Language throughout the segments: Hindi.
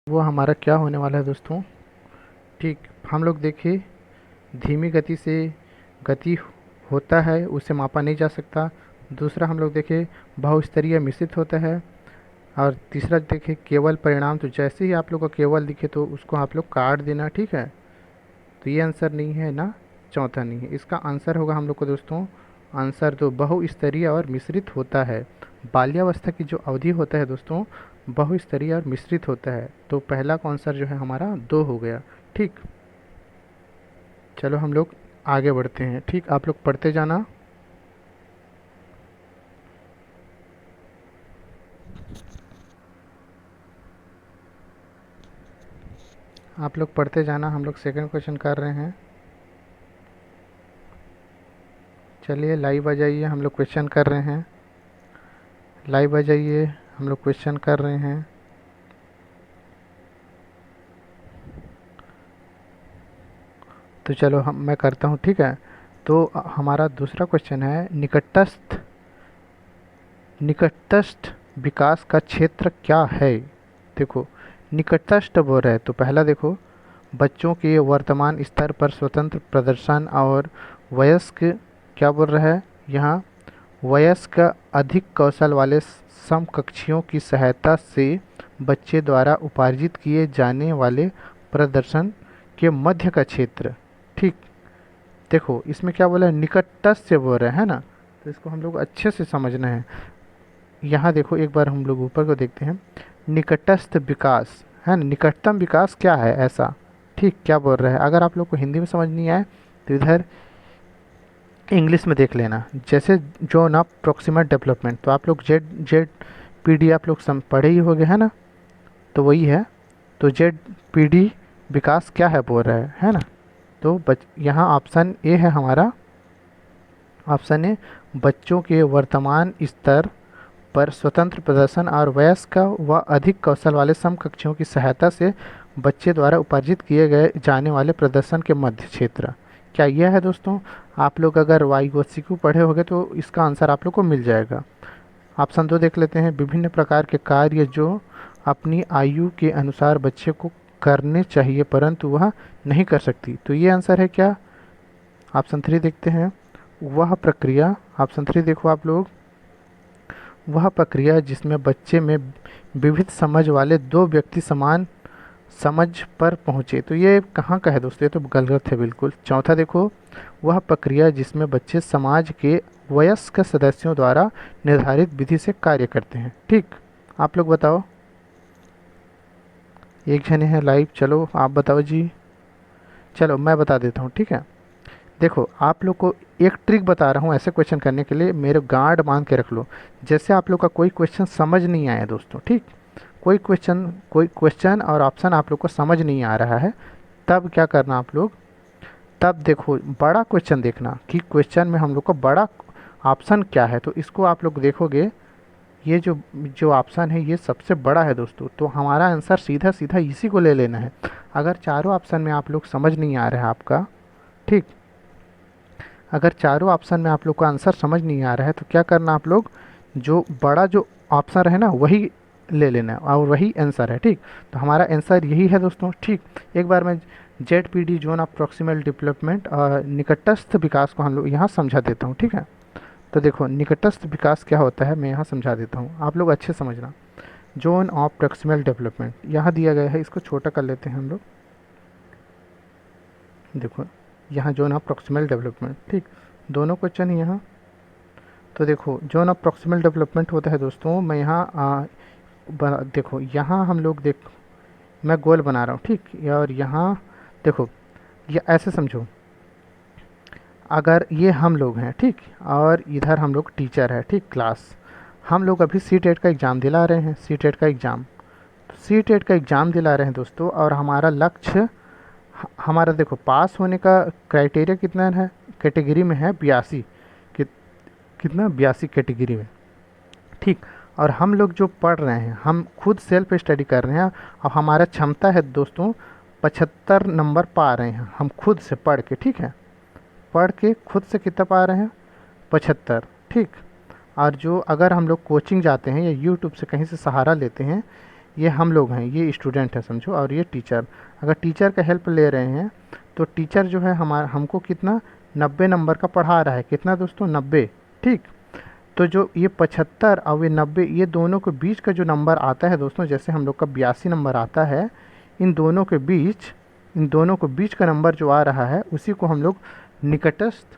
वो हमारा क्या होने वाला है दोस्तों। ठीक, हम लोग देखिए, धीमी गति से गति होता है उसे मापा नहीं जा सकता। दूसरा हम लोग देखें बहुस्तरीय मिश्रित होता है। और तीसरा देखें केवल परिणाम, तो जैसे ही आप लोग को केवल दिखे तो उसको आप लोग काट देना। ठीक है, तो ये आंसर नहीं है ना, चौथा नहीं है। इसका आंसर होगा हम लोग को दोस्तों, आंसर दो, बहुस्तरीय और मिश्रित होता है। बाल्यावस्था की जो अवधि होता है दोस्तों, बहुस्तरीय और मिश्रित होता है। तो पहला का आंसर जो है हमारा दो हो गया। ठीक, चलो हम लोग आगे बढ़ते हैं। ठीक, आप लोग पढ़ते जाना। आप लोग पढ़ते जाना, हम लोग सेकंड क्वेश्चन कर रहे हैं। चलिए लाइव आ जाइए, हम लोग क्वेश्चन कर रहे हैं। लाइव आ जाइए, हम लोग क्वेश्चन कर रहे हैं। तो चलो हम मैं करता हूँ। ठीक है, तो हमारा दूसरा क्वेश्चन है, निकटस्थ निकटस्थ विकास का क्षेत्र क्या है। देखो, निकटस्थ बोल रहे हैं तो पहला देखो, बच्चों के वर्तमान स्तर पर स्वतंत्र प्रदर्शन। और वयस्क क्या बोल रहा है यहाँ, वयस्क अधिक कौशल वाले समकक्षियों की सहायता से बच्चे द्वारा उपार्जित किए जाने वाले प्रदर्शन के मध्य का क्षेत्र। ठीक, देखो इसमें क्या बोला है, निकटस्थ से बोल रहे हैं ना, तो इसको हम लोग अच्छे से समझना है। यहाँ देखो एक बार हम लोग ऊपर को देखते हैं, निकटस्थ विकास है ना, निकटतम विकास क्या है ऐसा। ठीक, क्या बोल रहा है, अगर आप लोग को हिंदी में समझ नहीं आए तो इधर इंग्लिश में देख लेना। जैसे जोन ऑफ प्रोक्सिमल डेवलपमेंट, तो आप लोग जेड जेड पी डी आप लोग पढ़े ही होंगे है ना, तो वही है। तो जेड पी डी विकास क्या है बोल रहा है ना। तो यहाँ ऑप्शन ए है हमारा, ऑप्शन ए, बच्चों के वर्तमान स्तर पर स्वतंत्र प्रदर्शन और वयस्क व अधिक कौशल वाले समकक्षों की सहायता से बच्चे द्वारा उपार्जित किए गए जाने वाले प्रदर्शन के मध्य क्षेत्र। क्या यह है दोस्तों। आप लोग अगर वाई ओ सी क्यू पढ़े होंगे तो इसका आंसर आप लोग को मिल जाएगा। ऑप्शन दो देख लेते हैं, विभिन्न प्रकार के कार्य जो अपनी आयु के अनुसार बच्चे को करने चाहिए परंतु वह नहीं कर सकती, तो ये आंसर है क्या। ऑप्शन थ्री देखते हैं, वह प्रक्रिया, ऑप्शन थ्री देखो आप लोग, वह प्रक्रिया जिसमें बच्चे में विविध समझ वाले दो व्यक्ति समान समझ पर पहुँचे, तो ये कहाँ का है दोस्तों, ये तो गलत है बिल्कुल। चौथा देखो, वह प्रक्रिया जिसमें बच्चे समाज के वयस्क सदस्यों द्वारा निर्धारित विधि से कार्य करते हैं। ठीक, आप लोग बताओ, एक जने हैं लाइव, चलो आप बताओ जी। चलो मैं बता देता हूँ। ठीक है, देखो आप लोग को एक ट्रिक बता रहा हूँ ऐसे क्वेश्चन करने के लिए, मेरे गार्ड मान के रख लो। जैसे आप लोग का कोई क्वेश्चन समझ नहीं आया दोस्तों, ठीक, कोई क्वेश्चन और ऑप्शन आप लोग को समझ नहीं आ रहा है, तब क्या करना आप लोग, तब देखो बड़ा क्वेश्चन देखना कि क्वेश्चन में हम लोग को बड़ा ऑप्शन क्या है, तो इसको आप लोग देखोगे, ये जो जो ऑप्शन है ये सबसे बड़ा है दोस्तों, तो हमारा आंसर सीधा सीधा इसी को ले लेना है। अगर चारों ऑप्शन में आप लोग समझ नहीं आ रहा है आपका, ठीक, अगर चारों ऑप्शन में आप लोग को आंसर समझ नहीं आ रहा है तो क्या करना आप लोग, जो बड़ा जो ऑप्शन रहे ना वही ले लेना है और वही आंसर है। ठीक, तो हमारा आंसर यही है दोस्तों। ठीक, एक बार मैं Z P D zone of proximal development और निकटस्थ विकास को हम लोग यहाँ समझा देता हूँ। ठीक है, तो देखो निकटस्थ विकास क्या होता है मैं यहाँ समझा देता हूँ, आप लोग अच्छे समझना। जोन ऑफ प्रोक्सिमल डेवलपमेंट यहाँ दिया गया है, इसको छोटा कर लेते हैं हम लोग। देखो यहाँ जोन ऑफ प्रोक्सिमल डेवलपमेंट, ठीक, दोनों क्वेश्चन यहाँ। तो देखो जोन ऑफ प्रोक्सिमल डेवलपमेंट होता है दोस्तों, मैं यहाँ देखो यहाँ हम लोग देख, मैं गोल बना रहा हूँ, ठीक, और यहाँ देखो, ये ऐसे समझो, अगर ये हम लोग हैं, ठीक, और इधर हम लोग टीचर है, ठीक, क्लास, हम लोग अभी सी टेट का एग्ज़ाम दिला रहे हैं, सी टेट का एग्ज़ाम, सी टेट का एग्ज़ाम दिला रहे हैं दोस्तों, और हमारा लक्ष्य, हमारा देखो पास होने का क्राइटेरिया कितना है, कैटेगरी में है 82, कि, कितना 82 कैटेगरी में, ठीक, और हम लोग जो पढ़ रहे हैं हम खुद सेल्फ स्टडी कर रहे हैं, और हमारा क्षमता है दोस्तों 75 नंबर पा रहे हैं हम खुद से पढ़ के, ठीक है, पढ़ के खुद से कितना पा रहे हैं 75, ठीक, और जो अगर हम लोग कोचिंग जाते हैं या यूट्यूब से कहीं से सहारा लेते हैं ये हम लोग हैं, ये स्टूडेंट है समझो, और ये टीचर। अगर टीचर का हेल्प ले रहे हैं तो टीचर जो है हमारा हमको कितना 90 नंबर का पढ़ा रहा है, कितना दोस्तों 90। ठीक, तो जो ये 75 और ये 90, ये दोनों के बीच का जो नंबर आता है दोस्तों, जैसे हम लोग का 82 नंबर आता है, इन दोनों के बीच, इन दोनों के बीच का नंबर जो आ रहा है उसी को हम लोग निकटस्थ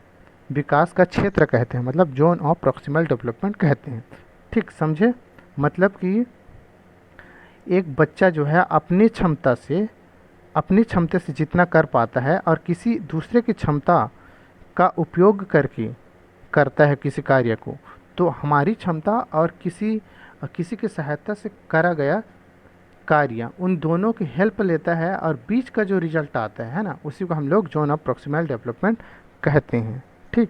विकास का क्षेत्र कहते हैं, मतलब जोन ऑफ प्रॉक्सिमल डेवलपमेंट कहते हैं। ठीक समझे, मतलब कि एक बच्चा जो है अपनी क्षमता से जितना कर पाता है और किसी दूसरे की क्षमता का उपयोग करके करता है किसी कार्य को, तो हमारी क्षमता और किसी की सहायता से करा गया कार्य, उन दोनों की हेल्प लेता है और बीच का जो रिजल्ट आता है ना, उसी को हम लोग जोन ऑफ प्रॉक्सिमल डेवलपमेंट कहते हैं। ठीक,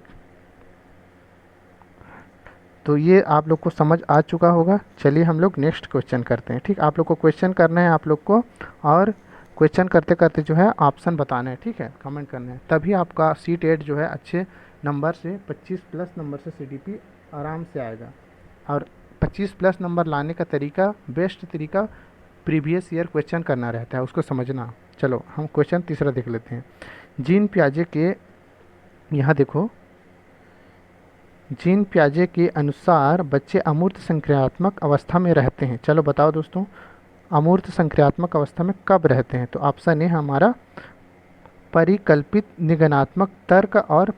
तो ये आप लोग को समझ आ चुका होगा। चलिए हम लोग नेक्स्ट क्वेश्चन करते हैं। ठीक, आप लोग को क्वेश्चन करना है आप लोग को, और क्वेश्चन करते करते जो है ऑप्शन बताना है, ठीक है, कमेंट करना है, तभी आपका सीट 8 जो है अच्छे नंबर से 25 प्लस नंबर से सीडीपी आराम से आएगा। और 25 प्लस नंबर लाने का तरीका, बेस्ट तरीका प्रीवियस ईयर क्वेश्चन करना रहता है, उसको समझना। चलो हम क्वेश्चन तीसरा देख लेते हैं। जीन पियाजे के, यहाँ देखो, जीन पियाजे के अनुसार बच्चे अमूर्त संक्रियात्मक अवस्था में रहते हैं। चलो बताओ दोस्तों, अमूर्त संक्रियात्मक अवस्था में कब रहते हैं? तो ऑप्शन ए हमारा परिकल्पित निगनात्मक तर्क और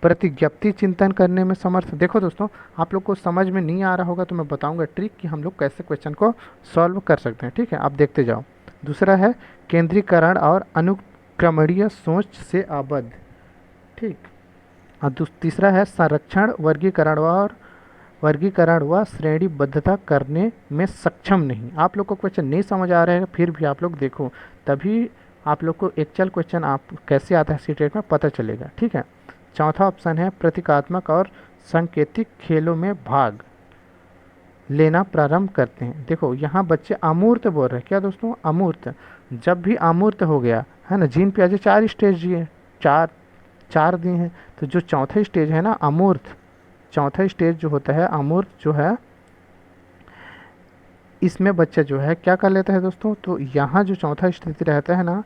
प्रतिज्ञप्ति चिंतन करने में समर्थ। देखो दोस्तों, आप लोग को समझ में नहीं आ रहा होगा तो मैं बताऊंगा ट्रिक कि हम लोग कैसे क्वेश्चन को सॉल्व कर सकते हैं। ठीक है, आप देखते जाओ। दूसरा है केंद्रीकरण और अनुक्रमणीय सोच से आबद्ध। ठीक, और तीसरा है संरक्षण, वर्गीकरण व श्रेणीबद्धता करने में सक्षम नहीं। आप लोग को क्वेश्चन नहीं समझ आ रहा है फिर भी आप लोग देखो, तभी आप लोग को एक्चुअल क्वेश्चन आप कैसे आता है सीटेट में पता चलेगा। ठीक है, चौथा ऑप्शन है प्रतीकात्मक और सांकेतिक खेलों में भाग लेना प्रारंभ करते हैं। देखो यहाँ बच्चे अमूर्त बोल रहे हैं, क्या दोस्तों? अमूर्त। जब भी अमूर्त हो गया है ना, जीन पियाजे 4 स्टेज दिए, चार दिए हैं, तो जो चौथा स्टेज है ना अमूर्त, चौथा स्टेज जो होता है अमूर्त जो है, इसमें बच्चा जो है क्या कर लेता है दोस्तों? तो यहाँ जो चौथा स्थिति रहता है ना,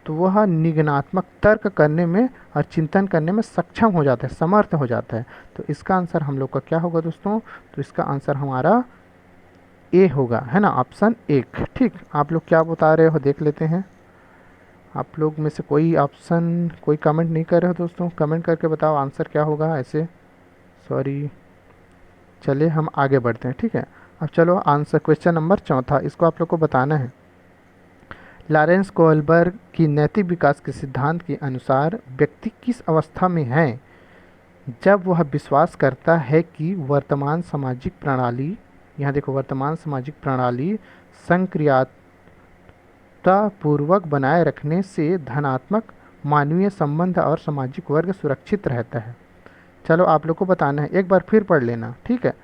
तो वह निगनात्मक तर्क करने में और चिंतन करने में सक्षम हो जाता है, समर्थ हो जाता है। तो इसका आंसर हम लोग का क्या होगा दोस्तों? तो इसका आंसर हमारा ए होगा, है ना, ऑप्शन 1। ठीक, आप लोग क्या बता रहे हो देख लेते हैं। आप लोग में से कोई ऑप्शन, कोई कमेंट नहीं कर रहे हो दोस्तों? कमेंट करके बताओ आंसर क्या होगा ऐसे। सॉरी, चलिए हम आगे बढ़ते हैं। ठीक है, अब चलो आंसर क्वेश्चन नंबर चौथा, इसको आप लोग को बताना है। लॉरेंस कोहलबर्ग की नैतिक विकास के सिद्धांत के अनुसार व्यक्ति किस अवस्था में है जब वह विश्वास करता है कि वर्तमान सामाजिक प्रणाली, यहाँ देखो, वर्तमान सामाजिक प्रणाली संक्रियात्मकतापूर्वक बनाए रखने से धनात्मक मानवीय संबंध और सामाजिक वर्ग सुरक्षित रहता है। चलो आप लोग को बताना है, एक बार फिर पढ़ लेना, ठीक है,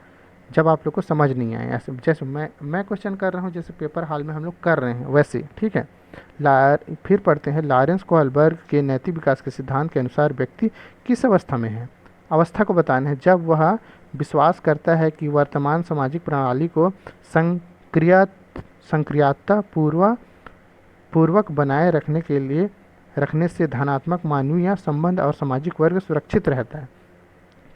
जब आप लोग को समझ नहीं आए, ऐसे जैसे मैं क्वेश्चन कर रहा हूँ, जैसे पेपर हाल में हम लोग कर रहे हैं वैसे। ठीक है, फिर पढ़ते हैं। लॉरेंस कोहलबर्ग के नैतिक विकास के सिद्धांत के अनुसार व्यक्ति किस अवस्था में है? अवस्था को बताना है जब वह विश्वास करता है कि वर्तमान सामाजिक प्रणाली को संक्रियात्मकता पूर्वक बनाए रखने से धनात्मक मानवीय संबंध और सामाजिक वर्ग सुरक्षित रहता है।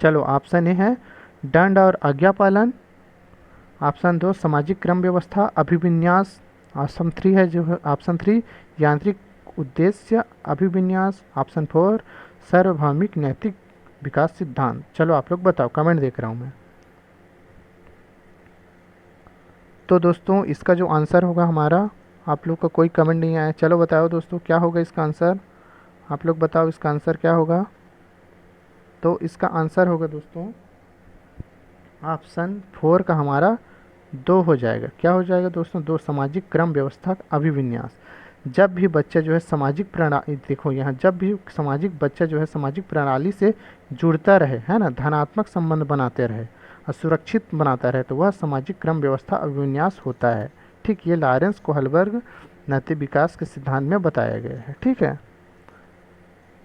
चलो ऑप्शन ए है दंड और आज्ञा पालन, ऑप्शन 2 सामाजिक क्रम व्यवस्था अभिविन्यास, ऑप्शन 3 है जो है ऑप्शन 3 यांत्रिक उद्देश्य अभिविन्यास, ऑप्शन 4 सार्वभौमिक नैतिक विकास सिद्धांत। चलो आप लोग बताओ, कमेंट देख रहा हूँ मैं। तो दोस्तों इसका जो आंसर होगा हमारा, आप लोग का कोई कमेंट नहीं आया, चलो बताओ दोस्तों क्या होगा इसका आंसर, आप लोग बताओ इसका आंसर क्या होगा। तो इसका आंसर होगा दोस्तों ऑप्शन 4 का हमारा 2 हो जाएगा। क्या हो जाएगा दोस्तों? 2 सामाजिक क्रम व्यवस्था अभिविन्यास। जब भी बच्चा जो है सामाजिक प्रणाली, देखो यहाँ, जब भी सामाजिक बच्चा जो है सामाजिक प्रणाली से जुड़ता रहे, है ना, धनात्मक संबंध बनाते रहे और सुरक्षित बनाता रहे, तो वह सामाजिक क्रम व्यवस्था अभिविन्यास होता है। ठीक, ये लॉरेंस कोहलबर्ग नैतिक विकास के सिद्धांत में बताया गया है। ठीक है,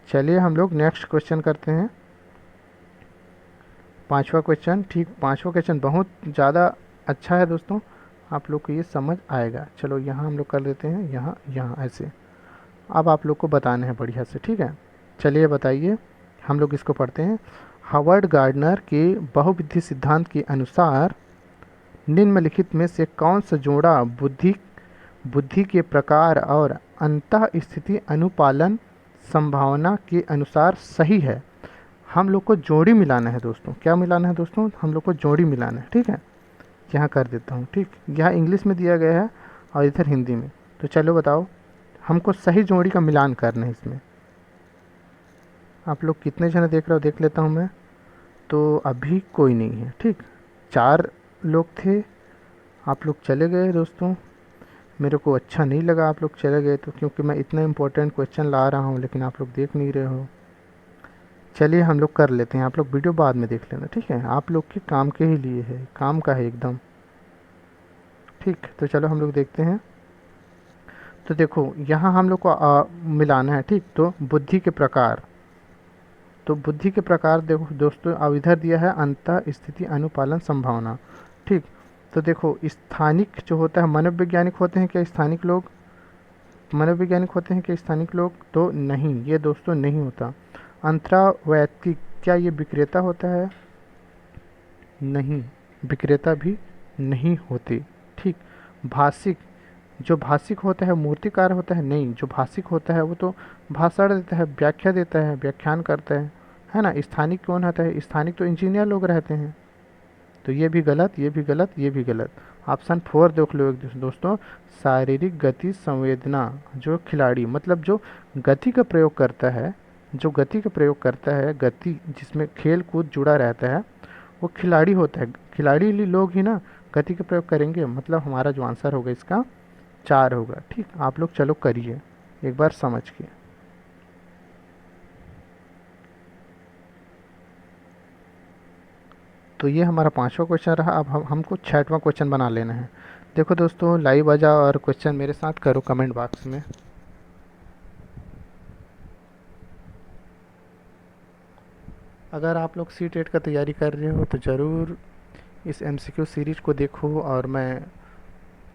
चलिए हम लोग नेक्स्ट क्वेश्चन करते हैं, 5वां क्वेश्चन। ठीक, 5वां क्वेश्चन बहुत ज़्यादा अच्छा है दोस्तों, आप लोग को ये समझ आएगा। चलो यहाँ हम लोग कर लेते हैं, यहाँ यहाँ ऐसे। अब आप लोग को बताना है बढ़िया से, ठीक है। चलिए बताइए, हम लोग इसको पढ़ते हैं। हावर्ड गार्डनर के बहुविधि सिद्धांत के अनुसार निम्नलिखित में से कौन सा जोड़ा बुद्धि बुद्धि के प्रकार और अंतः स्थिति अनुपालन संभावना के अनुसार सही है। हम लोग को जोड़ी मिलाना है दोस्तों। क्या मिलाना है दोस्तों? हम लोग को जोड़ी मिलाना है, ठीक है। यहाँ कर देता हूँ, ठीक। यहाँ इंग्लिश में दिया गया है और इधर हिंदी में। तो चलो बताओ, हमको सही जोड़ी का मिलान करना है इसमें। आप लोग कितने जने देख रहे हो देख लेता हूँ मैं। तो अभी कोई नहीं है, ठीक। 4 लोग थे, आप लोग चले गए दोस्तों। मेरे को अच्छा नहीं लगा आप लोग चले गए तो, क्योंकि मैं इतना इम्पोर्टेंट क्वेश्चन ला रहा हूँ लेकिन आप लोग देख नहीं रहे हो। चलिए हम लोग कर लेते हैं, आप लोग वीडियो बाद में देख लेना, ठीक है। आप लोग के काम के ही लिए है, काम का है एकदम, ठीक। तो चलो हम लोग देखते हैं। तो देखो यहाँ हम लोग को मिलाना है, ठीक। तो बुद्धि के प्रकार, तो बुद्धि के प्रकार देखो दोस्तों, अब इधर दिया है अंतः स्थिति अनुपालन संभावना, ठीक। तो देखो स्थानिक जो होता है, मनोवैज्ञानिक होते हैं क्या स्थानिक लोग? मनोवैज्ञानिक होते हैं क्या स्थानिक लोग? तो नहीं, ये दोस्तों नहीं होता। अंतरावैयक्तिक, क्या ये विक्रेता होता है? नहीं, विक्रेता भी नहीं होते, ठीक। भाषिक, जो भाषिक होता है मूर्तिकार होता है? नहीं, जो भाषिक होता है वो तो भाषण देता है, व्याख्या देता है, व्याख्यान करता है ना। स्थानिक कौन होता है? स्थानिक तो इंजीनियर लोग रहते हैं। तो ये भी गलत, ये भी गलत, ये भी गलत। ऑप्शन 4 देख लो एक दोस्तों। शारीरिक गति संवेदना, जो खिलाड़ी मतलब जो गति का प्रयोग करता है, जो गति का प्रयोग करता है, गति जिसमें खेल कूद जुड़ा रहता है, वो खिलाड़ी होता है। खिलाड़ी लोग ही ना गति का प्रयोग करेंगे। मतलब हमारा जो आंसर होगा इसका 4 होगा, ठीक। आप लोग चलो करिए एक बार समझ के। तो ये हमारा 5वां क्वेश्चन रहा। अब हमको 6वां क्वेश्चन बना लेना है। देखो दोस्तों, लाइव आ जाओ और क्वेश्चन मेरे साथ करो कमेंट बॉक्स में। अगर आप लोग सी टेट का तैयारी कर रहे हो तो ज़रूर इस एमसीक्यू सीरीज को देखो, और मैं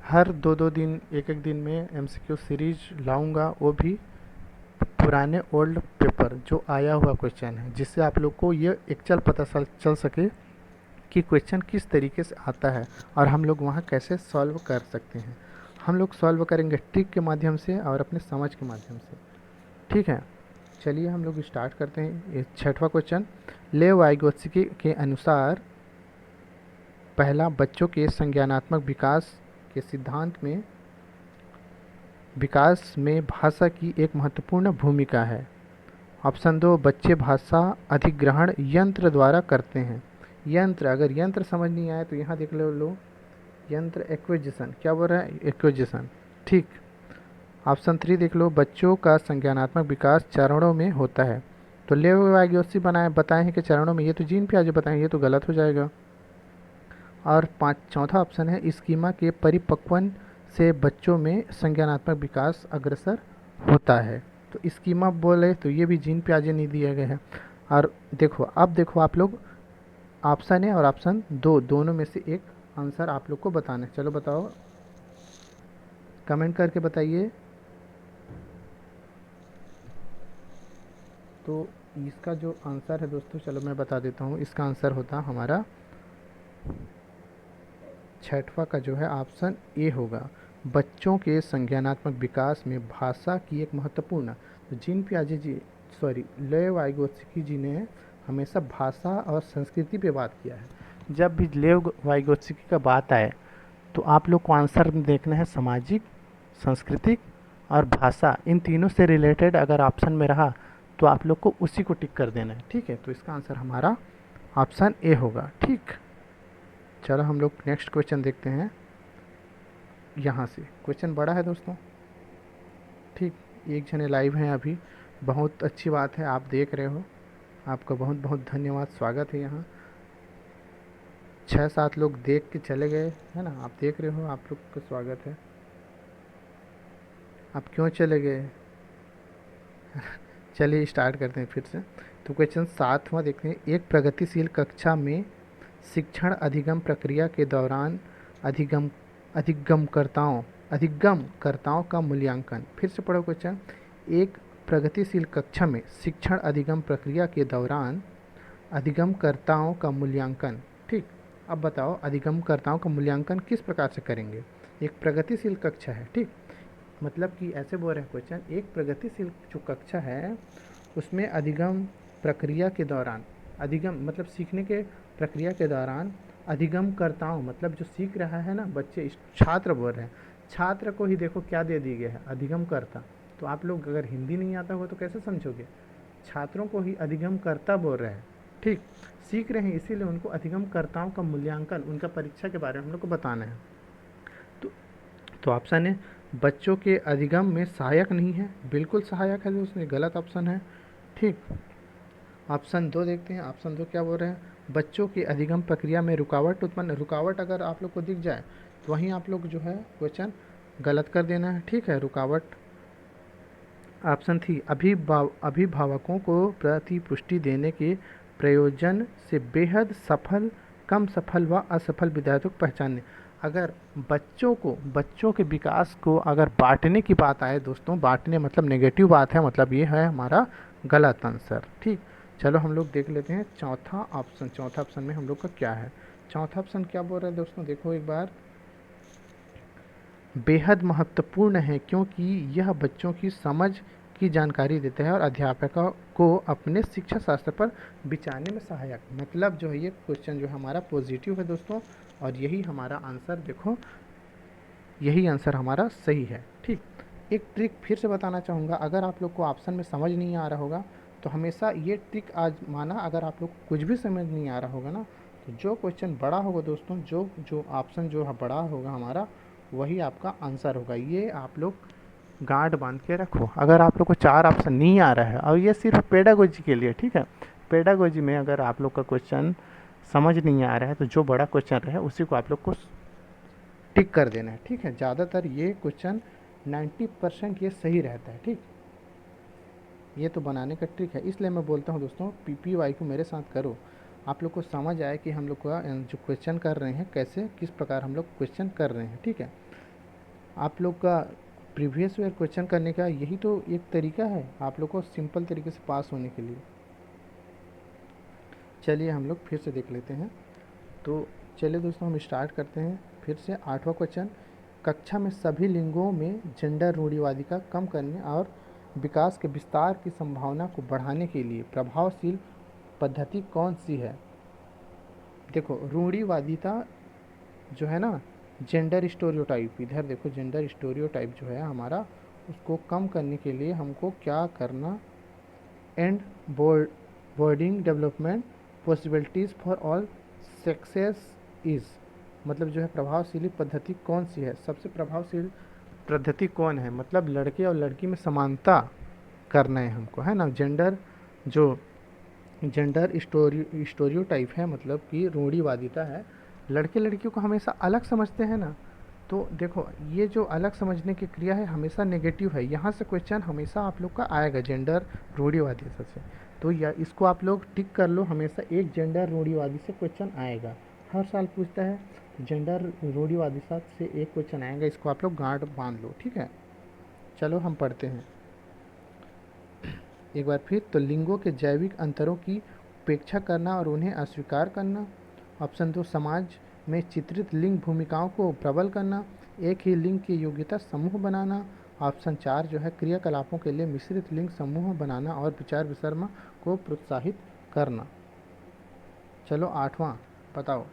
हर 2-2 दिन, एक एक दिन में एमसीक्यू सीरीज लाऊंगा, वो भी पुराने ओल्ड पेपर जो आया हुआ क्वेश्चन है, जिससे आप लोग को ये एक्चुअल पता चल सके कि क्वेश्चन किस तरीके से आता है और हम लोग वहाँ कैसे सॉल्व कर सकते हैं। हम लोग सॉल्व करेंगे ट्रिक के माध्यम से और अपने समझ के माध्यम से, ठीक है। चलिए हम लोग स्टार्ट करते हैं। ये 6वां क्वेश्चन। लेव वाइगोत्स्की के अनुसार पहला, बच्चों के संज्ञानात्मक विकास में भाषा की एक महत्वपूर्ण भूमिका है। ऑप्शन 2, बच्चे भाषा अधिग्रहण यंत्र द्वारा करते हैं। यंत्र, अगर यंत्र समझ नहीं आए तो यहाँ देख लो यंत्र एक्विजिशन, क्या बोल रहा है? एक्विजिशन, ठीक। ऑप्शन 3 देख लो, बच्चों का संज्ञानात्मक विकास चरणों में होता है। तो लेव वाइगोत्स्की बताए हैं कि चरणों में, ये तो जीन पियाजे बताएं, ये तो गलत हो जाएगा। और चौथा ऑप्शन है, स्कीमा के परिपक्वन से बच्चों में संज्ञानात्मक विकास अग्रसर होता है। तो स्कीमा बोले तो ये भी जीन पियाजे नहीं दिया गया है। और देखो, अब देखो आप लोग, ऑप्शन ए और ऑप्शन 2 दोनों में से एक आंसर आप लोग को बताना है। चलो बताओ, कमेंट करके बताइए। तो इसका जो आंसर है दोस्तों, चलो मैं बता देता हूँ। इसका आंसर होता हमारा 6वां का जो है ऑप्शन ए होगा। बच्चों के संज्ञानात्मक विकास में भाषा की एक महत्वपूर्ण, तो जीन पियाजे जी, सॉरी, लेव वाइगोत्स्की जी ने हमेशा भाषा और संस्कृति पे बात किया है। जब भी लेव वाइगोत्स्की का बात आए तो आप लोग को आंसर में देखना है सामाजिक, सांस्कृतिक और भाषा, इन तीनों से रिलेटेड अगर ऑप्शन में रहा तो आप लोग को उसी को टिक कर देना है, ठीक है। तो इसका आंसर हमारा ऑप्शन ए होगा, ठीक। चलो हम लोग नेक्स्ट क्वेश्चन देखते हैं। यहाँ से क्वेश्चन बड़ा है दोस्तों, ठीक। एक जने लाइव हैं अभी, बहुत अच्छी बात है, आप देख रहे हो, आपका बहुत बहुत धन्यवाद, स्वागत है। यहाँ 6-7 लोग देख के चले गए है ना, आप देख रहे हो, आप लोग का स्वागत है। आप क्यों चले गए? चलिए स्टार्ट करते हैं फिर से। तो क्वेश्चन 7वां देखते हैं। एक प्रगतिशील कक्षा में शिक्षण अधिगम प्रक्रिया के दौरान अधिगम अधिगमकर्ताओं का मूल्यांकन। फिर से पढ़ो क्वेश्चन। एक प्रगतिशील कक्षा में शिक्षण अधिगम प्रक्रिया के दौरान अधिगमकर्ताओं का मूल्यांकन। ठीक, अब बताओ अधिगमकर्ताओं का मूल्यांकन किस प्रकार से करेंगे। एक प्रगतिशील कक्षा है, ठीक, मतलब कि ऐसे बोल रहे हैं क्वेश्चन, एक प्रगतिशील जो कक्षा है उसमें अधिगम प्रक्रिया के दौरान, अधिगम मतलब सीखने के प्रक्रिया के दौरान अधिगमकर्ताओं मतलब जो सीख रहा है ना बच्चे, छात्र बोल रहे हैं, छात्र को ही देखो क्या दे दिया गया है, अधिगमकर्ता। तो आप लोग अगर हिंदी नहीं आता हो तो कैसे समझोगे, छात्रों को ही अधिगमकर्ता बोल रहे हैं। ठीक, सीख रहे हैं इसीलिए उनको अधिगमकर्ताओं का मूल्यांकन, उनका परीक्षा के बारे में हम लोग को बताना है। तो ऑप्शन है बच्चों के अधिगम में सहायक नहीं है, बिल्कुल सहायक है दोस्तों, गलत ऑप्शन है। ठीक, ऑप्शन 2 देखते हैं। ऑप्शन 2 क्या बोल रहे हैं, बच्चों की अधिगम प्रक्रिया में रुकावट उत्पन्न। रुकावट अगर आप लोग को दिख जाए तो वहीं आप लोग जो है क्वेश्चन गलत कर देना है। ठीक है, रुकावट। ऑप्शन 3 अभिभावकों को प्रतिपुष्टि देने के प्रयोजन से बेहद सफल, कम सफल व असफल विद्यार्थियों को पहचानने। अगर बच्चों के विकास को अगर बांटने की बात आए दोस्तों, बांटने मतलब नेगेटिव बात है, मतलब ये है हमारा गलत आंसर। ठीक, चलो हम लोग देख लेते हैं चौथा ऑप्शन। चौथा ऑप्शन में हम लोग का क्या है, चौथा ऑप्शन क्या बोल रहा है दोस्तों, देखो एक बार, बेहद महत्वपूर्ण है क्योंकि यह बच्चों की समझ की जानकारी देता है और अध्यापकों को अपने शिक्षा शास्त्र पर विचारने में सहायक। मतलब जो है ये क्वेश्चन जो है हमारा पॉजिटिव है दोस्तों, और यही हमारा आंसर, देखो यही आंसर हमारा सही है। ठीक, एक ट्रिक फिर से बताना चाहूँगा, अगर आप लोग को ऑप्शन में समझ नहीं आ रहा होगा तो हमेशा ये ट्रिक आजमाना। अगर आप लोग को कुछ भी समझ नहीं आ रहा होगा ना, तो जो क्वेश्चन बड़ा होगा दोस्तों, जो जो ऑप्शन जो बड़ा होगा हमारा, वही आपका आंसर होगा। ये आप लोग गांठ बांध के रखो। अगर आप लोग को 4 ऑप्शन नहीं आ रहा है, और ये सिर्फ पेडागोजी के लिए, ठीक है, पेडागोजी में अगर आप लोग का क्वेश्चन समझ नहीं आ रहा है तो जो बड़ा क्वेश्चन रहे उसी को आप लोग को टिक कर देना है। ठीक है, ज़्यादातर ये क्वेश्चन 90% ये सही रहता है। ठीक, ये तो बनाने का ट्रिक है, इसलिए मैं बोलता हूँ दोस्तों PPY को मेरे साथ करो, आप लोग को समझ आए कि हम लोग का जो क्वेश्चन कर रहे हैं कैसे, किस प्रकार हम लोग क्वेश्चन कर रहे हैं। ठीक है, आप लोग का प्रीवियस ईयर क्वेश्चन करने का यही तो एक तरीका है आप लोग को सिंपल तरीके से पास होने के लिए। चलिए हम लोग फिर से देख लेते हैं। तो चलिए दोस्तों हम स्टार्ट करते हैं फिर से। 8वां क्वेश्चन, कक्षा में सभी लिंगों में जेंडर रूढ़िवादी का कम करने और विकास के विस्तार की संभावना को बढ़ाने के लिए प्रभावशील पद्धति कौन सी है। देखो रूढ़िवादिता जो है ना, जेंडर स्टोरियोटाइप, इधर देखो जेंडर स्टोरियोटाइप जो है हमारा, उसको कम करने के लिए हमको क्या करना, and boarding development possibilities for all success is, मतलब जो है प्रभावशील पद्धति कौन सी है, सबसे प्रभावशील पद्धति कौन है, मतलब लड़के और लड़की में समानता करना है हमको, है ना। जो जेंडर स्टोरियोटाइप है, मतलब कि रूढ़िवादिता है, लड़के लड़कियों को हमेशा अलग समझते हैं ना। तो देखो ये जो अलग समझने की क्रिया है हमेशा नेगेटिव है, यहाँ से क्वेश्चन हमेशा आप लोग का आएगा जेंडर रूढ़िवादिता से। तो या इसको आप लोग टिक कर लो, हमेशा एक जेंडर रूढ़िवादी से क्वेश्चन आएगा, हर साल पूछता है, तो जेंडर रूढ़िवादिता से एक क्वेश्चन आएगा, इसको आप लोग गांठ बांध लो। ठीक है, चलो हम पढ़ते हैं एक बार फिर। तो लिंगों के जैविक अंतरों की उपेक्षा करना और उन्हें अस्वीकार करना। ऑप्शन 2 समाज में चित्रित लिंग भूमिकाओं को प्रबल करना, एक ही लिंग की योग्यता समूह बनाना। ऑप्शन 4 जो है क्रियाकलापों के लिए मिश्रित लिंग समूह बनाना और विचार विमर्श को प्रोत्साहित करना। चलो 8वां बताओ,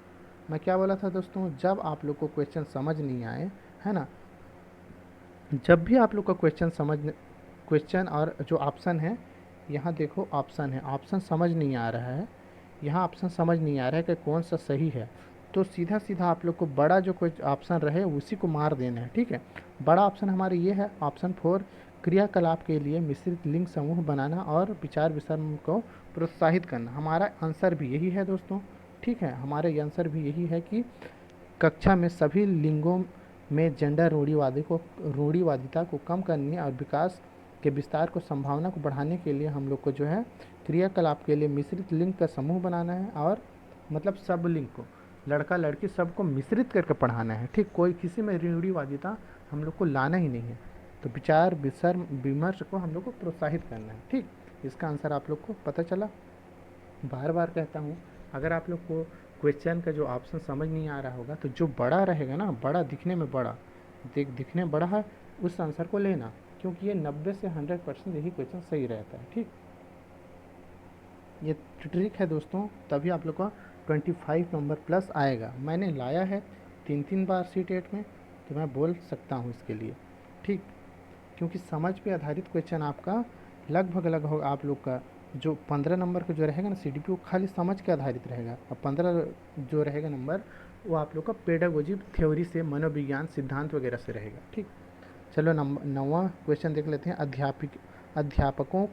मैं क्या बोला था दोस्तों, जब आप लोग को क्वेश्चन समझ नहीं आए, है ना, जब भी आप लोग का क्वेश्चन और जो ऑप्शन है, यहाँ देखो ऑप्शन है, ऑप्शन समझ नहीं आ रहा है, यहाँ ऑप्शन समझ नहीं आ रहा है कि कौन सा सही है, तो सीधा सीधा आप लोग को बड़ा जो कोई ऑप्शन रहे उसी को मार देना है। ठीक है, बड़ा ऑप्शन हमारे ये है, ऑप्शन 4 क्रियाकलाप के लिए मिश्रित लिंग समूह बनाना और विचार विमर्श को प्रोत्साहित करना। हमारा आंसर भी यही है दोस्तों। ठीक है, हमारा ये आंसर भी यही है कि कक्षा में सभी लिंगों में जेंडर रूढ़िवादिता को कम करने और विकास के विस्तार को संभावना को बढ़ाने के लिए हम लोग को जो है क्रियाकलाप के लिए मिश्रित लिंग का समूह बनाना है, और मतलब सब लिंग को, लड़का लड़की सबको मिश्रित करके पढ़ाना है, ठीक। कोई किसी में रूढ़िवादिता हम लोग को लाना ही नहीं है। तो विचार विमर्श को हम लोग को प्रोत्साहित करना है, ठीक। इसका आंसर आप लोग को पता चला। बार बार कहता हूँ, अगर आप लोग को क्वेश्चन का जो ऑप्शन समझ नहीं आ रहा होगा तो जो बड़ा रहेगा ना, बड़ा दिखने में बड़ा, दिखने में बड़ा है, उस आंसर को लेना, क्योंकि ये 90 से 100% यही क्वेश्चन सही रहता है, ठीक। ये ट्रिक है दोस्तों, तभी आप लोग का 25 नंबर प्लस आएगा। मैंने लाया है 3 बार C-टेट में, तो मैं बोल सकता हूँ इसके लिए, ठीक। क्योंकि समझ पे आधारित क्वेश्चन आपका लगभग आप लोग का जो 15 नंबर का जो रहेगा ना CDP, वो खाली समझ के आधारित रहेगा, और 15 जो रहेगा नंबर वो आप लोग का पेडागोजी थ्योरी से, मनोविज्ञान सिद्धांत वगैरह से रहेगा, ठीक। चलो 9वां क्वेश्चन देख लेते हैं। अध्यापकों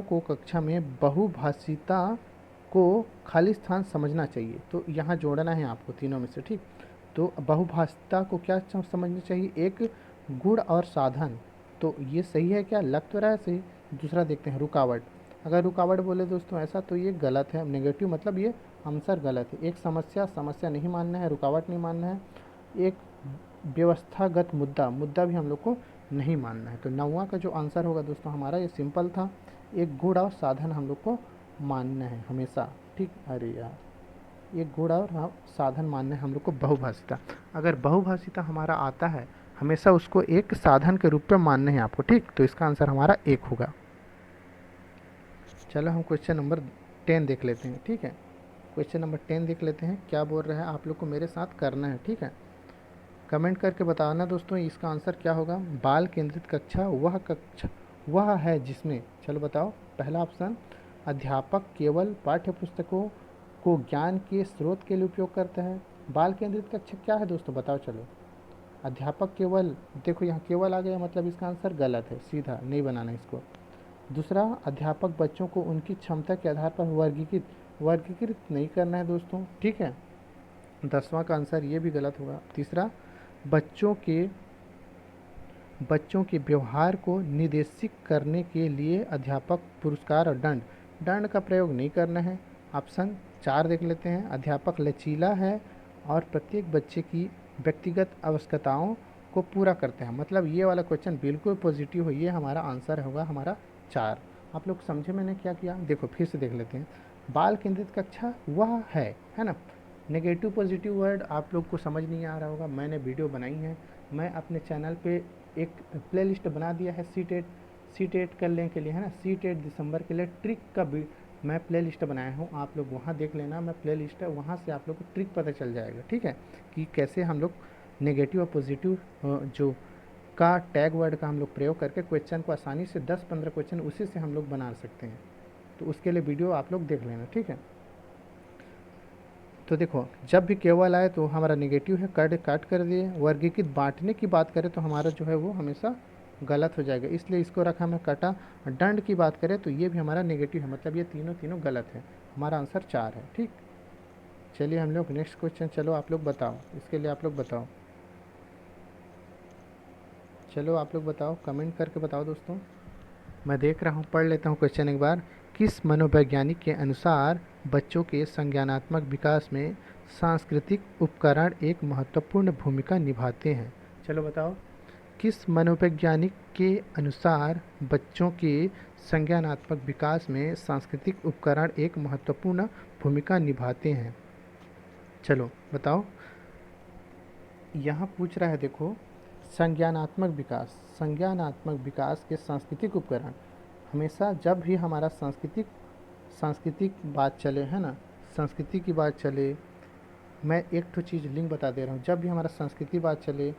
को कक्षा में बहुभाषिता को खाली स्थान समझना चाहिए। तो यहाँ जोड़ना है आपको तीनों में से, ठीक। तो बहुभाषिता को क्या समझना चाहिए? एक गुण और साधन। तो ये सही है क्या? लग तो रहा है सही। दूसरा देखते हैं, रुकावट। अगर रुकावट बोले दोस्तों ऐसा, तो ये गलत है, नेगेटिव मतलब ये आंसर गलत है। एक समस्या नहीं मानना है, रुकावट नहीं मानना है। एक व्यवस्थागत मुद्दा भी हम लोग को नहीं मानना है। तो 9वां का जो आंसर होगा दोस्तों हमारा, ये सिंपल था, एक गुण और साधन हम लोग को मानना है हमेशा, ठीक। अरे यार, एक गुण और साधन मानना है हम लोग को बहुभाषिता। अगर बहुभाषिता हमारा आता है, हमेशा उसको एक साधन के रूप में मानना है आपको, ठीक। तो इसका आंसर हमारा 1 होगा। चलो हम क्वेश्चन नंबर 10 देख लेते हैं, ठीक है। क्वेश्चन नंबर 10 देख लेते हैं, क्या बोल रहा है, आप लोग को मेरे साथ करना है, ठीक है। कमेंट करके बताना दोस्तों इसका आंसर क्या होगा। बाल केंद्रित कक्षा वह है जिसमें, चलो बताओ। पहला ऑप्शन, अध्यापक केवल पाठ्य पुस्तकों को ज्ञान के स्रोत के लिए उपयोग करता है। बाल केंद्रित कक्षा क्या है दोस्तों, बताओ। चलो, अध्यापक केवल, देखो यहाँ केवल आ गया, मतलब इसका आंसर गलत है, सीधा नहीं बनाना इसको। दूसरा, अध्यापक बच्चों को उनकी क्षमता के आधार पर वर्गीकृत नहीं करना है दोस्तों, ठीक है। 10वां का आंसर ये भी गलत होगा। तीसरा, बच्चों के व्यवहार को निर्देशित करने के लिए अध्यापक पुरस्कार और दंड का प्रयोग नहीं करना है। ऑप्शन 4 देख लेते हैं, अध्यापक लचीला है और प्रत्येक बच्चे की व्यक्तिगत आवश्यकताओं को पूरा करते हैं। मतलब ये वाला क्वेश्चन बिल्कुल पॉजिटिव है, ये हमारा आंसर होगा हमारा 4। आप लोग समझे मैंने क्या किया? देखो फिर से देख लेते हैं। बाल केंद्रित कक्षा वह है ना। नेगेटिव पॉजिटिव वर्ड आप लोग को समझ नहीं आ रहा होगा, मैंने वीडियो बनाई है, मैं अपने चैनल पे एक प्लेलिस्ट बना दिया है सी टेट करने के लिए, है ना। C-टेट दिसंबर के लिए ट्रिक का भी मैं प्लेलिस्ट बनाया हूँ, आप लोग वहाँ देख लेना। मैं प्लेलिस्ट है, वहाँ से आप लोग को ट्रिक पता चल जाएगा, ठीक है, कि कैसे हम लोग नेगेटिव और पॉजिटिव जो का टैग वर्ड का हम लोग प्रयोग करके क्वेश्चन को आसानी से 10-15 क्वेश्चन उसी से हम लोग बना सकते हैं। तो उसके लिए वीडियो आप लोग देख लेना, ठीक है। तो देखो, जब भी केवल आए तो हमारा नेगेटिव है, काट कर दिए। वर्गीकृत बांटने की बात करें तो हमारा जो है वो हमेशा गलत हो जाएगा, इसलिए इसको रखा मैं कटा। दंड की बात करें तो ये भी हमारा नेगेटिव है, मतलब ये तीनों गलत है। हमारा आंसर 4 है, ठीक। चलिए हम लोग नेक्स्ट क्वेश्चन, चलो आप लोग बताओ, इसके लिए आप लोग बताओ। चलो आप लोग बताओ, कमेंट करके बताओ दोस्तों। मैं देख रहा हूँ, पढ़ लेता हूँ क्वेश्चन एक बार। किस मनोवैज्ञानिक के अनुसार बच्चों के संज्ञानात्मक विकास में सांस्कृतिक उपकरण एक महत्वपूर्ण भूमिका निभाते हैं? चलो बताओ, किस मनोवैज्ञानिक के अनुसार बच्चों के संज्ञानात्मक विकास में सांस्कृतिक उपकरण एक महत्वपूर्ण भूमिका निभाते हैं? चलो बताओ। यहाँ पूछ रहा है, देखो, संज्ञानात्मक विकास के सांस्कृतिक उपकरण। हमेशा जब भी हमारा सांस्कृतिक बात चले, है ना, संस्कृति की बात चले, मैं एक तो चीज़ लिंक बता दे रहा हूँ। जब भी हमारा संस्कृति बात चले,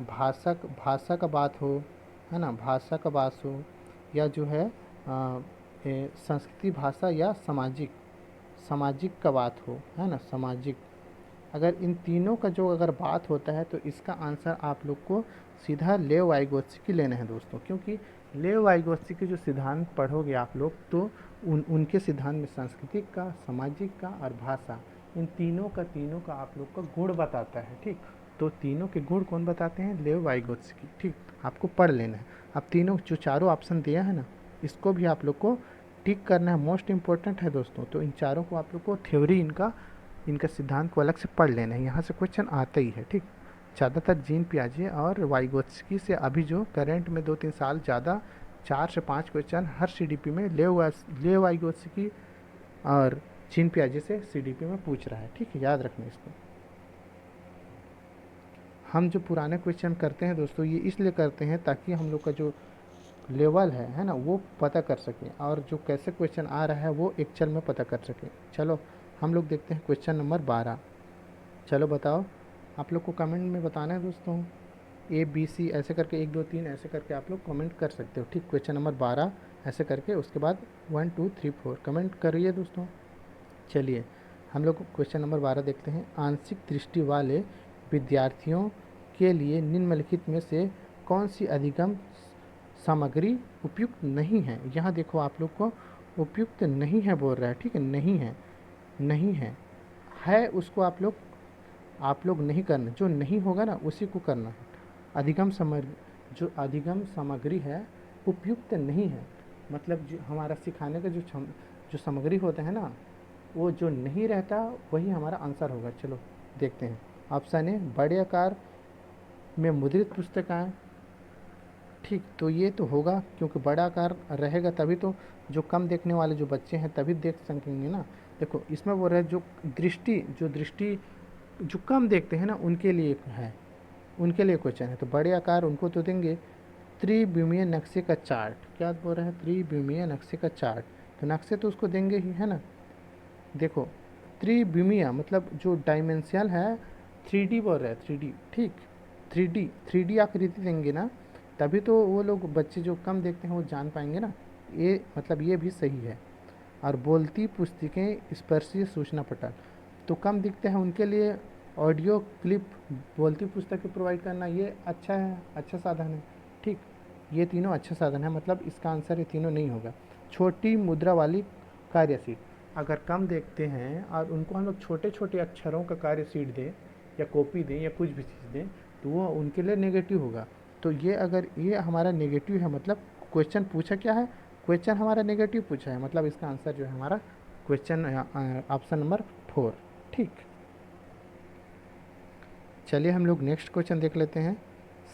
भाषा का बात हो, है ना, भाषा का बात हो, या जो है संस्कृति, भाषा, या सामाजिक का बात हो, है ना, सामाजिक, अगर इन तीनों का जो अगर बात होता है तो इसका आंसर आप लोग को सीधा लेव वाइगोत्स्की लेना है दोस्तों। क्योंकि लेव वाइगोत्स्की के जो सिद्धांत पढ़ोगे आप लोग तो उनके सिद्धांत में सांस्कृतिक का, सामाजिक का और भाषा, इन तीनों का आप लोग का गुण बताता है, ठीक। तो तीनों के गुण कौन बताते हैं? लेव वाइगोत्स्की, ठीक। आपको पढ़ लेना है। अब तीनों जो चारों ऑप्शन दिया है ना, इसको भी आप लोग को टिक करना है, मोस्ट इम्पोर्टेंट है दोस्तों। तो इन चारों को आप लोग को थ्योरी इनका सिद्धांत को अलग से पढ़ लेना है, यहाँ से क्वेश्चन आता ही है, ठीक। ज़्यादातर जीन पियाजे और वाइगोत्स्की से अभी जो करंट में 2-3 साल ज़्यादा 4 से 5 क्वेश्चन हर सीडीपी में ले वाइगोत्स्की और जीन पियाजे से सीडीपी में पूछ रहा है, ठीक है, याद रखना इसको। हम जो पुराने क्वेश्चन करते हैं दोस्तों, ये इसलिए करते हैं ताकि हम लोग का जो लेवल है ना, वो पता कर सकें, और जो कैसे क्वेश्चन आ रहा है वो एक्चुअल में पता कर सकें। चलो हम लोग देखते हैं क्वेश्चन नंबर 12। चलो बताओ, आप लोग को कमेंट में बताना है दोस्तों, ABC ऐसे करके 1 2 3 ऐसे करके आप लोग कमेंट कर सकते हो, ठीक। क्वेश्चन नंबर 12 ऐसे करके, उसके बाद 1 2 3 4 कमेंट करिए दोस्तों। चलिए हम लोग क्वेश्चन नंबर 12 देखते हैं। आंशिक दृष्टि वाले विद्यार्थियों के लिए निम्नलिखित में से कौन सी अधिगम सामग्री उपयुक्त नहीं है। यहाँ देखो आप लोग को उपयुक्त नहीं है बोल रहा है, ठीक है, नहीं है, नहीं है उसको आप लोग नहीं करना, जो नहीं होगा ना उसी को करना है। जो अधिगम सामग्री है उपयुक्त नहीं है, मतलब जो हमारा सिखाने का जो सामग्री होता है ना, वो जो नहीं रहता वही हमारा आंसर होगा। चलो देखते हैं। ऑप्शन ए बड़े आकार में मुद्रित पुस्तकें, ठीक, तो ये तो होगा, क्योंकि बड़ा आकार रहेगा तभी तो जो कम देखने वाले जो बच्चे हैं तभी देख सकेंगे ना। देखो इसमें वो रहे जो दृष्टि जो कम देखते हैं ना उनके लिए है, उनके लिए क्वेश्चन है। तो बड़े आकार उनको तो देंगे त्रिविमीय नक्शे का चार्ट, क्या बोल रहे हैं, त्रिविमीय नक्शे का चार्ट, तो नक्शे तो उसको देंगे ही, है ना। देखो त्रिविमीय मतलब जो डायमेंशियल है, 3D बोल रहे हैं, 3D, ठीक, 3D आकृति देंगे ना, तभी तो वो लोग बच्चे जो कम देखते हैं वो जान पाएंगे ना, ये मतलब ये भी सही है। और बोलती पुस्तकें स्पर्शीय सूचना पटल, तो कम दिखते हैं उनके लिए ऑडियो क्लिप बोलती पुस्तकें प्रोवाइड करना, ये अच्छा है, अच्छा साधन है, ठीक। ये तीनों अच्छा साधन है, मतलब इसका आंसर ये तीनों नहीं होगा। छोटी मुद्रा वाली कार्य शीट, अगर कम देखते हैं और उनको हम लोग छोटे छोटे अक्षरों का कार्य शीट दें या कॉपी दें या कुछ भी चीज़ दें तो वो उनके लिए नेगेटिव होगा। तो ये अगर ये हमारा नेगेटिव है, मतलब क्वेश्चन पूछा क्या है, क्वेश्चन हमारा नेगेटिव पूछा है, मतलब इसका आंसर जो है हमारा क्वेश्चन ऑप्शन नंबर 4, ठीक। चलिए हम लोग नेक्स्ट क्वेश्चन देख लेते हैं।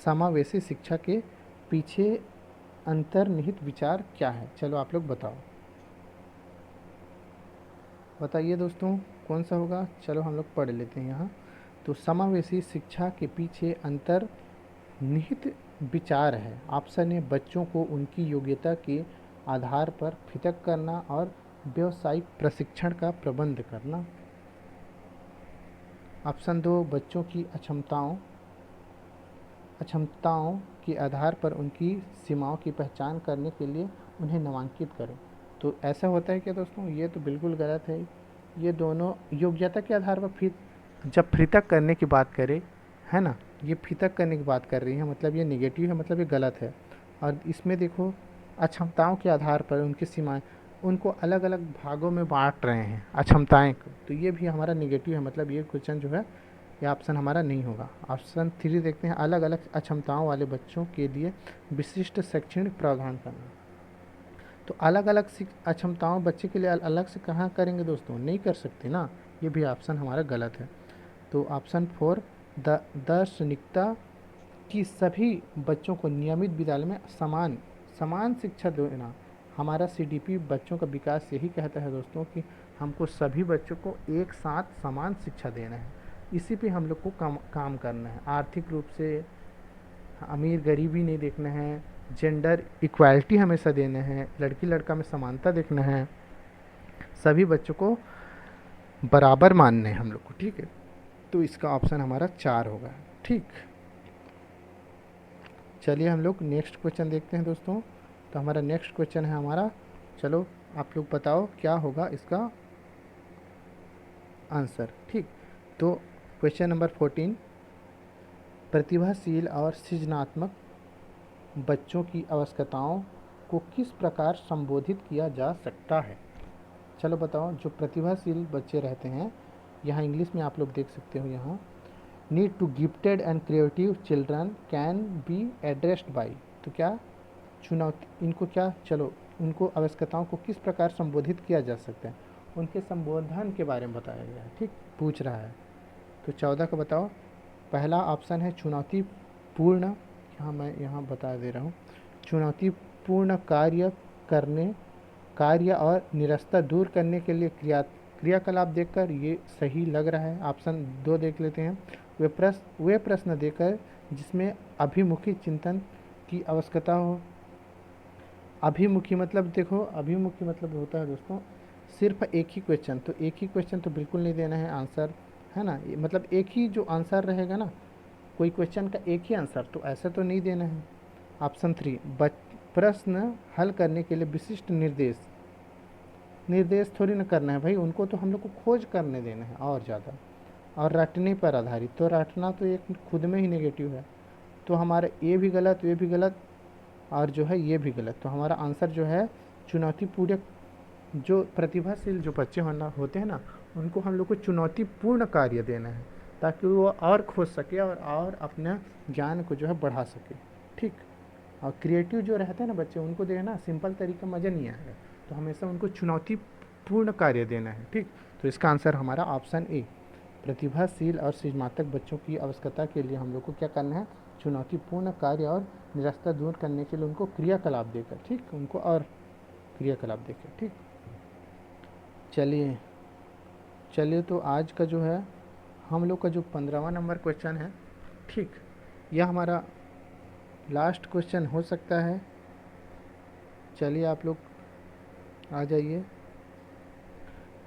समावेशी शिक्षा के पीछे अंतर्निहित विचार क्या है। चलो आप लोग बताइए दोस्तों कौन सा होगा। चलो हम लोग पढ़ लेते हैं यहाँ। तो समावेशी शिक्षा के पीछे अंतर्निहित विचार है, ऑप्शन ए बच्चों को उनकी योग्यता के आधार पर पृथक करना और व्यावसायिक प्रशिक्षण का प्रबंध करना। ऑप्शन 2 बच्चों की अक्षमताओं के आधार पर उनकी सीमाओं की पहचान करने के लिए उन्हें नामांकित करें। तो ऐसा होता है क्या दोस्तों, ये तो बिल्कुल गलत है। ये दोनों योग्यता के आधार पर फिर जब पृथक करने की बात करें, है ना, ये पृथक करने की बात कर रही है, मतलब ये नेगेटिव है, मतलब ये गलत है। और इसमें देखो अक्षमताओं के आधार पर उनकी सीमाएं, उनको अलग अलग भागों में बांट रहे हैं अक्षमताएं को, तो ये भी हमारा नेगेटिव है, मतलब ये क्वेश्चन जो है ये ऑप्शन हमारा नहीं होगा। ऑप्शन 3 देखते हैं। अलग अलग अक्षमताओं वाले बच्चों के लिए विशिष्ट शैक्षणिक प्रावधान करना। तो अलग अलग अक्षमताओं बच्चे के लिए अलग से कहाँ करेंगे दोस्तों, नहीं कर सकते ना, ये भी ऑप्शन हमारा गलत है। तो ऑप्शन 4 दार्शनिकता कि सभी बच्चों को नियमित विद्यालय में समान शिक्षा देना। हमारा सीडीपी बच्चों का विकास यही कहता है दोस्तों कि हमको सभी बच्चों को एक साथ समान शिक्षा देना है, इसी पे हम लोग को काम करना है। आर्थिक रूप से अमीर गरीबी नहीं देखना है, जेंडर इक्वालिटी हमेशा देना है, लड़की लड़का में समानता देखना है, सभी बच्चों को बराबर मानना है हम लोग को, ठीक है। तो इसका ऑप्शन हमारा 4 होगा, ठीक। चलिए हम लोग नेक्स्ट क्वेश्चन देखते हैं दोस्तों। तो हमारा नेक्स्ट क्वेश्चन है हमारा, चलो आप लोग बताओ क्या होगा इसका आंसर, ठीक। तो क्वेश्चन नंबर 14 प्रतिभाशील और सृजनात्मक बच्चों की आवश्यकताओं को किस प्रकार संबोधित किया जा सकता है। चलो बताओ, जो प्रतिभाशील बच्चे रहते हैं, यहाँ इंग्लिश में आप लोग देख सकते हो, यहाँ need to gifted and creative children can be addressed by, तो क्या चुनौती इनको क्या, चलो उनको आवश्यकताओं को किस प्रकार संबोधित किया जा सकता है, उनके संबोधन के बारे में बताया गया है। ठीक, पूछ रहा है। तो 14 का बताओ। पहला ऑप्शन है चुनौतीपूर्ण, यहाँ मैं यहाँ बता दे रहा हूँ, चुनौतीपूर्ण कार्य और निरस्ता दूर करने के लिए क्रियाकलाप देकर, ये सही लग रहा है। ऑप्शन 2 देख लेते हैं। वे प्रश्न देकर जिसमें अभिमुखी चिंतन की आवश्यकता हो। अभिमुखी मतलब देखो, अभिमुखी मतलब होता है दोस्तों सिर्फ एक ही क्वेश्चन, तो एक ही क्वेश्चन तो बिल्कुल नहीं देना है आंसर, है ना। मतलब एक ही जो आंसर रहेगा ना, कोई क्वेश्चन का एक ही आंसर, तो ऐसा तो नहीं देना है। ऑप्शन 3, प्रश्न हल करने के लिए विशिष्ट निर्देश थोड़ी ना करना है भाई, उनको तो हम लोग को खोज करने देना है और ज़्यादा। और रटने पर आधारित, तो रटना तो एक खुद में ही नेगेटिव है, तो हमारा ये भी गलत, ये भी गलत, और जो है ये भी गलत। तो हमारा आंसर जो है चुनौतीपूर्ण, जो प्रतिभाशील जो बच्चे होते हैं ना, उनको हम लोग को चुनौतीपूर्ण कार्य देना है, ताकि वो और खोज सके और अपने ज्ञान को जो है बढ़ा सके। ठीक, और क्रिएटिव जो रहते हैं ना बच्चे, उनको देना सिंपल तरीका मज़ा नहीं आएगा, तो हमेशा उनको चुनौतीपूर्ण कार्य देना है। ठीक, तो इसका आंसर हमारा ऑप्शन ए, प्रतिभाशील और सृजनात्मक बच्चों की आवश्यकता के लिए हम लोग को क्या करना है, चुनौतीपूर्ण कार्य और निरस्ता दूर करने के लिए उनको क्रियाकलाप देकर, ठीक, उनको और क्रियाकलाप देकर। ठीक, चलिए चलिए, तो आज का जो है हम लोग का जो 15वां नंबर क्वेश्चन है, ठीक, यह हमारा लास्ट क्वेश्चन हो सकता है। चलिए आप लोग आ जाइए।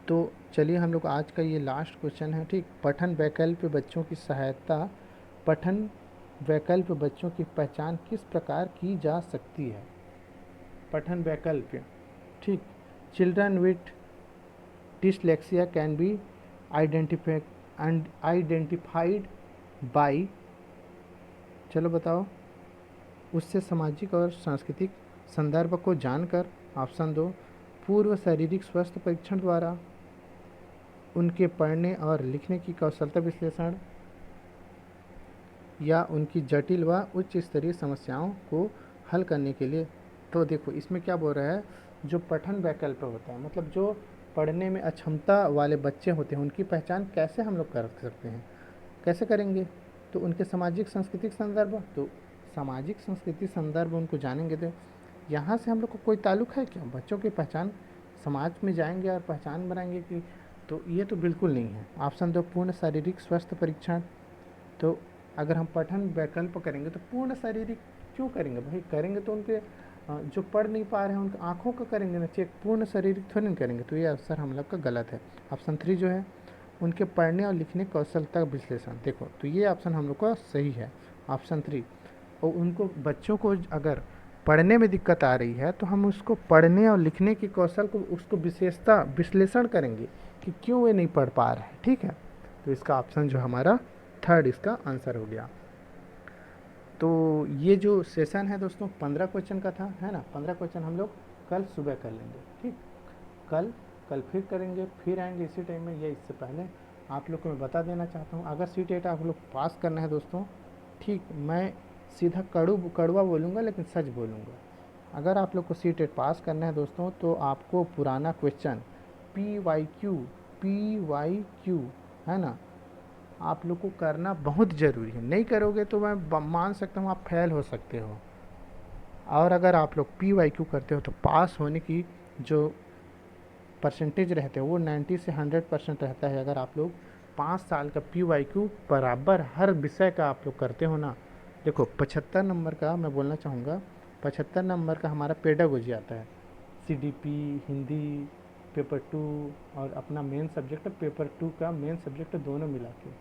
तो चलिए हम लोग आज का ये लास्ट क्वेश्चन है। ठीक, पठन वैकल्प बच्चों की पहचान किस प्रकार की जा सकती है। पठन वैकल्प, ठीक, children with dyslexia can be identified by, चलो बताओ, उससे सामाजिक और सांस्कृतिक संदर्भ को जानकर। ऑप्शन 2, पूर्व शारीरिक स्वास्थ्य परीक्षण द्वारा, उनके पढ़ने और लिखने की कौशलता विश्लेषण, या उनकी जटिल व उच्च स्तरीय समस्याओं को हल करने के लिए। तो देखो इसमें क्या बोल रहा है, जो पठन वैकल्प होता है, मतलब जो पढ़ने में अक्षमता वाले बच्चे होते हैं, उनकी पहचान कैसे हम लोग कर सकते हैं, कैसे करेंगे, तो उनके सामाजिक सांस्कृतिक संदर्भ, तो सामाजिक संस्कृति संदर्भ उनको जानेंगे। तो यहाँ से हम लोग को कोई ताल्लुक है क्या, बच्चों की पहचान समाज में जाएंगे और पहचान बनाएंगे कि, तो ये तो बिल्कुल नहीं है। ऑप्शन 2, पूर्ण शारीरिक स्वास्थ्य परीक्षण, तो अगर हम पठन वैकल्प करेंगे तो पूर्ण शारीरिक क्यों करेंगे भाई, करेंगे तो उनके जो पढ़ नहीं पा रहे हैं उनके आँखों का करेंगे ना चेक, पूर्ण शारीरिक थोड़ी नहीं करेंगे, तो ये आंसर हम लोग का गलत है। ऑप्शन 3 जो है, उनके पढ़ने और लिखने कौशलता विश्लेषण, देखो तो ये ऑप्शन हम लोग का सही है, ऑप्शन 3। और उनको बच्चों को अगर पढ़ने में दिक्कत आ रही है, तो हम उसको पढ़ने और लिखने की कौशल को, उसको विश्लेषण करेंगे कि क्यों वे नहीं पढ़ पा रहे हैं। ठीक है, तो इसका ऑप्शन जो हमारा 3 इसका आंसर हो गया। तो ये जो सेशन है दोस्तों 15 क्वेश्चन का था, है ना। 15 क्वेश्चन हम लोग कल सुबह कर लेंगे। ठीक, कल फिर करेंगे, फिर आएंगे इसी टाइम में। ये इससे पहले आप लोग को मैं बता देना चाहता हूँ, अगर C-TET आप लोग पास करना है दोस्तों, ठीक, मैं सीधा कड़वा बोलूँगा लेकिन सच बोलूँगा। अगर आप लोग को C-TET पास करना है दोस्तों, तो आपको पुराना क्वेश्चन PYQ है ना, आप लोग को करना बहुत ज़रूरी है। नहीं करोगे तो मैं मान सकता हूँ आप फेल हो सकते हो। और अगर आप लोग PYQ करते हो तो पास होने की जो परसेंटेज रहते हैं वो 90 से 100% रहता है। अगर आप लोग 5 साल का PYQ बराबर हर विषय का आप लोग करते हो ना, देखो 75 नंबर का मैं बोलना चाहूँगा, 75 नंबर का हमारा पेडागोजी आता है, CDP, हिंदी पेपर 2 और अपना मेन सब्जेक्ट पेपर 2 का मेन सब्जेक्ट, दोनों मिला के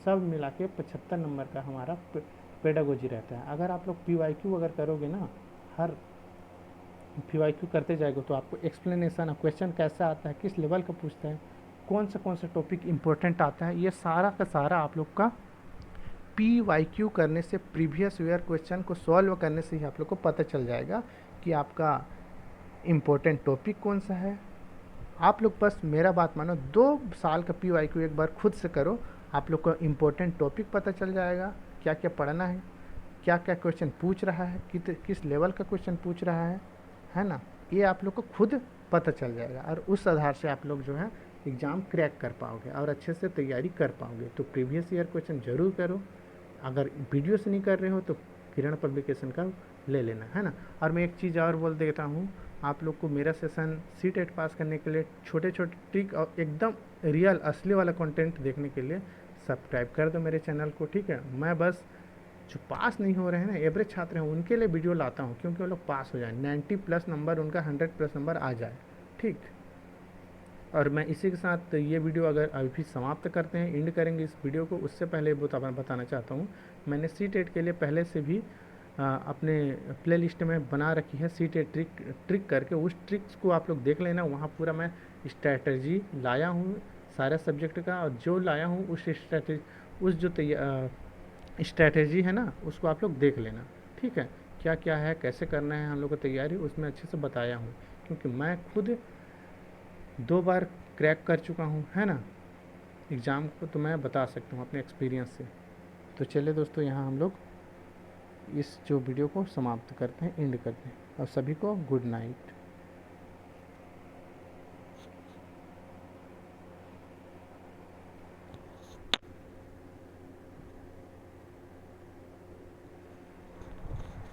सब मिला के 75 नंबर का हमारा पेडागोजी रहता है। अगर आप लोग PYQ अगर करोगे ना, हर PYQ करते जाएगा, तो आपको एक्सप्लेनेशन, क्वेश्चन कैसा आता है, किस लेवल का पूछता है, कौन सा टॉपिक इंपॉर्टेंट आता है, ये सारा का सारा आप लोग का PYQ करने से, प्रीवियस ईयर क्वेश्चन को सॉल्व करने से ही आप लोग को पता चल जाएगा कि आपका इम्पोर्टेंट टॉपिक कौन सा है। आप लोग बस मेरा बात मानो, 2 साल का PYQ एक बार खुद से करो, आप लोग को इम्पोर्टेंट टॉपिक पता चल जाएगा, क्या क्या पढ़ना है, क्या क्या क्वेश्चन पूछ रहा है, किस लेवल का क्वेश्चन पूछ रहा है ना। ये आप लोग को खुद पता चल जाएगा, और उस आधार से आप लोग जो है एग्ज़ाम क्रैक कर पाओगे और अच्छे से तैयारी कर पाओगे। तो प्रीवियस ईयर क्वेश्चन ज़रूर करो। अगर वीडियो से नहीं कर रहे हो तो किरण पब्लिकेशन का ले लेना, है ना। और मैं एक चीज़ और बोल देता हूँ, आप लोग को मेरा सेशन सीटेट पास करने के लिए छोटे छोटे ट्रिक और एकदम रियल असली वाला कंटेंट देखने के लिए सब्सक्राइब कर दो मेरे चैनल को, ठीक है। मैं बस जो पास नहीं हो रहे हैं ना, एवरेज छात्र हैं, उनके लिए वीडियो लाता हूँ, क्योंकि वो लोग पास हो जाए, 90+ नंबर उनका 100+ नंबर आ जाए, ठीक। और मैं इसी के साथ ये वीडियो अगर अभी समाप्त करते हैं, एंड करेंगे इस वीडियो को, उससे पहले बताना चाहता हूँ, मैंने सी टेट के लिए पहले से भी अपने प्लेलिस्ट में बना रखी है सी टेट ट्रिक करके। उस ट्रिक्स को आप लोग देख लेना, वहाँ पूरा मैं स्ट्रैटेजी लाया हूँ सारे सब्जेक्ट का, और जो लाया हूँ उस स्ट्रैटेजी है ना, उसको आप लोग देख लेना, ठीक है। क्या क्या है, कैसे करना है हम लोग को तैयारी, उसमें अच्छे से बताया हूँ, क्योंकि मैं खुद 2 बार क्रैक कर चुका हूँ, है ना, एग्ज़ाम को। तो मैं बता सकता हूँ अपने एक्सपीरियंस से। तो चलिए दोस्तों, यहाँ हम लोग इस जो वीडियो को समाप्त करते हैं, एंड करते हैं, और सभी को गुड नाइट।